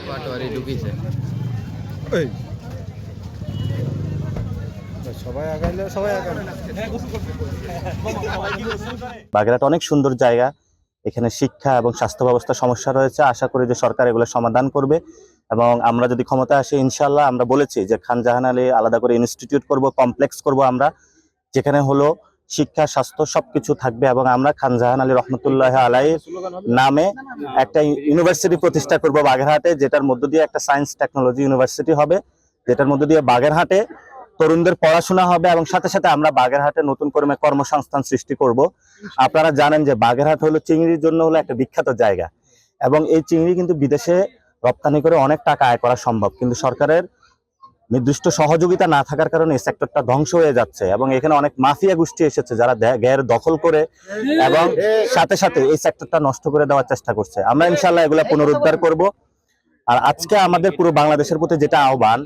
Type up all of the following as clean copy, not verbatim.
পাটোয়ারি ঢুকিছে এই সবাই আগাইলে সবাই আগাইলে। বাগেরহাট অনেক সুন্দর জায়গা, এখানে শিক্ষা এবং স্বাস্থ্য ব্যবস্থা সমস্যা রয়েছে। আশা করি যে সরকার এগুলো সমাধান করবে এবং আমরা যদি ক্ষমতা আসি ইনশাল্লাহ আমরা বলেছি যে খান জাহান আলী আলাদা করে ইনস্টিটিউট করব, কমপ্লেক্স করব আমরা, যেখানে হলো শিক্ষা স্বাস্থ্য সবকিছু থাকবে এবং আমরা খান জাহান আলী রহমতুল্লাহ আলাইহির নামে একটা ইউনিভার্সিটি প্রতিষ্ঠা করব বাগেরহাটে, যেটার মধ্য দিয়ে একটা সায়েন্স টেকনোলজি ইউনিভার্সিটি হবে, যেটার মধ্য দিয়ে বাগেরহাটে তরুণদের পড়াশোনা হবে এবং সাথে সাথে আমরা বাগেরহাটে নতুন করে কর্মসংস্থান সৃষ্টি করব। আপনারা জানেন যে বাগেরহাট হলো চিংড়ির জন্য হলো একটা বিখ্যাত জায়গা এবং এই চিংড়ি কিন্তু বিদেশে রপ্তানি করে অনেক টাকা আয় করা সম্ভব, কিন্তু সরকারের নির্দিষ্ট সহযোগিতা না থাকার কারণে এই সেক্টরটা ধ্বংস হয়ে যাচ্ছে এবং এখানে অনেক মাফিয়া গোষ্ঠী এসেছে যারা গ্যার দখল করে এবং সাথে সাথে এই সেক্টরটা নষ্ট করে দেওয়ার চেষ্টা করছে। আমরা ইনশাল্লাহ এগুলো পুনরুদ্ধার করব। আর আজকে আমাদের পুরো বাংলাদেশের প্রতি যেটা আহ্বান,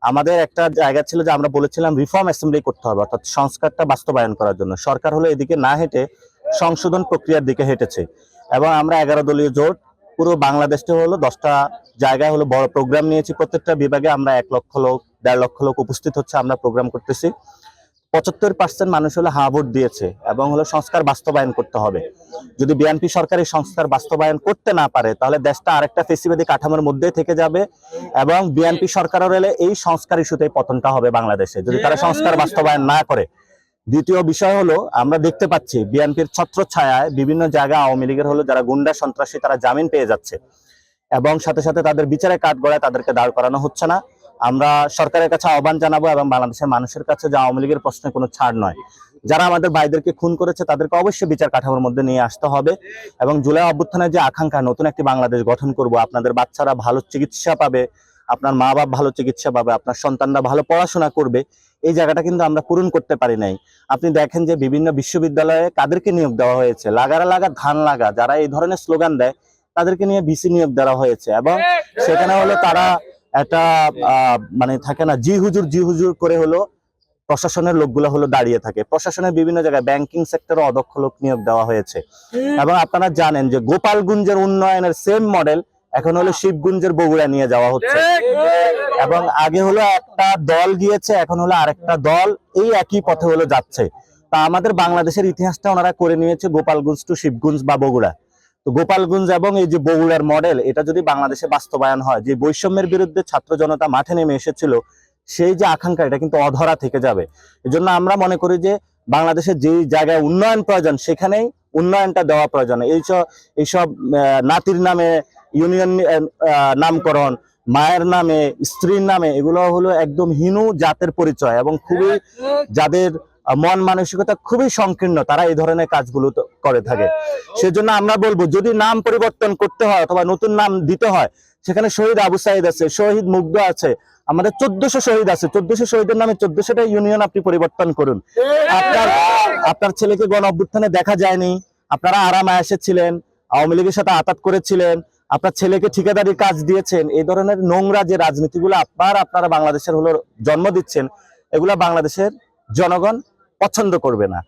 আমাদের একটা জায়গা ছিল যে আমরা বলেছিলাম রিফর্ম অ্যাসেম্বলি করতে হবে, অর্থাৎ সংস্কারটা বাস্তবায়ন করার জন্য। সরকার হলো এদিকে না হেঁটে সংশোধন প্রক্রিয়ার দিকে হেঁটেছে এবং আমরা 11 দলীয় জোট পুরো বাংলাদেশে হলো 10টা জায়গায় হলো বড় প্রোগ্রাম নিয়েছি। প্রত্যেকটা বিভাগে আমরা 1 লক্ষ লোক 1.5 লক্ষ লোক উপস্থিত হচ্ছে, আমরা প্রোগ্রাম করতেছি। 75% মানুষ হলো হ্যাঁ ভোট দিয়েছে এবং হলো সংস্কার বাস্তবায়ন করতে হবে। যদি বিএনপি সরকার এই সংস্কার বাস্তবায়ন করতে না পারে তাহলে দেশটা আরেকটা ফেসিবাদী কাঠামোর মধ্যে থেকে যাবে এবং বিএনপি সরকারের এলে এই সংস্কার ইস্যুতে পতনটা হবে বাংলাদেশে, যদি তারা সংস্কার বাস্তবায়ন না করে। দ্বিতীয় বিষয় হলো আমরা দেখতে পাচ্ছি বিএনপির ছত্রছায়ায় বিভিন্ন জায়গায় আওয়ামী লীগের হলো যারা গুন্ডা সন্ত্রাসী তারা জামিন পেয়ে যাচ্ছে এবং সাথে সাথে তাদের বিচারে কাঠগড়ায় তাদেরকে দাঁড় করানো হচ্ছে না। আমরা সরকারের কাছে আহ্বান জানাবো এবং বাংলাদেশের মানুষের কাছে যে আওয়ামী লীগের প্রশ্নে কোনো ছাড় নয়, যারা আমাদের ভাইদেরকে খুন করেছে তাদেরকে অবশ্যই বিচার কাঠামোর মধ্যে নিয়ে আসতে হবে এবং জুলাই অভ্যুত্থানের যে আকাঙ্ক্ষা নতুন একটি বাংলাদেশ গঠন করব, আপনাদের বাচ্চারা ভালো চিকিৎসা পাবে, আপনার মা বাপ ভালো চিকিৎসা পাবে, আপনার সন্তানরা ভালো পড়াশোনা করবে, এই জায়গাটা কিন্তু আমরা পূরণ করতে পারি নাই। আপনি দেখেন যে বিভিন্ন বিশ্ববিদ্যালয়ে কাদেরকে নিয়োগ দেওয়া হয়েছে, লাগারা লাগা ধান লাগা, যারা এই ধরনের স্লোগান দেয় তাদেরকে নিয়ে ভিসি নিয়োগ দেওয়া হয়েছে এবং সেখানে হলো তারা একটা থাকে না জি হুজুর করে হলো প্রশাসনের লোকগুলো হলো দাঁড়িয়ে থাকে। প্রশাসনের বিভিন্ন জায়গায় ব্যাংকিং সেক্টরে অদক্ষ লোক নিয়োগ দেওয়া হয়েছে এবং আপনারা জানেন যে গোপালগঞ্জের উন্নয়নের সেম মডেল এখন হলো শিবগঞ্জের বগুড়া নিয়ে যাওয়া হচ্ছে এবং আগে হলো একটা দল গিয়েছে, এখন হলো আরেকটা দল এই একই পথে হলো যাচ্ছে। তা আমাদের বাংলাদেশের ইতিহাসটা ওনারা করে নিয়েছে গোপালগঞ্জ টু শিবগঞ্জ বা বগুড়া। তো গোপালগঞ্জ এবং এই যে বগুড়ার মডেল, এটা যদি বাংলাদেশে বাস্তবায়ন হয়, যে বৈষম্যের বিরুদ্ধে ছাত্র জনতা মাঠে নেমে এসেছিল সেই যে আকাঙ্ক্ষা এটা কিন্তু অধরা থেকে যাবে। এজন্য আমরা মনে করি যে বাংলাদেশের যে জায়গায় উন্নয়ন প্রয়োজন সেখানেই উন্নয়নটা দেওয়া প্রয়োজন। এইসব নাতির নামে ইউনিয়ন নামকরণ, মায়ের নামে স্ত্রীর নামে, এগুলো হলো একদম হীন জাতের পরিচয় এবং খুবই যাদের মন মানসিকতা খুবই সংকীর্ণ তারা এই ধরনের কাজগুলো করে থাকে। সেজন্য আমরা বলবো যদি নাম পরিবর্তন করতে হয় অথবা নতুন নাম দিতে হয়, সেখানে শহীদ আবু সাইদ আছে, শহীদ মুগ্ধ আছে, আমাদের 1400 শহীদ আছে, 1400 শহীদের নামে 1400টা ইউনিয়ন আপনি পরিবর্তন করুন। আপনার ছেলেকে গণ অভ্যুত্থানে দেখা যায়নি, আপনারা আরাম আয়েশে ছিলেন, আওয়ামী লীগের সাথে আতাত করেছিলেন, আপনার ছেলেকে ঠিকাদারির কাজ দিয়েছেন, এই ধরনের নোংরা যে রাজনীতিগুলো আপনারা বাংলাদেশের হলো জন্ম দিচ্ছেন, এগুলা বাংলাদেশের জনগণ পছন্দ করবে না।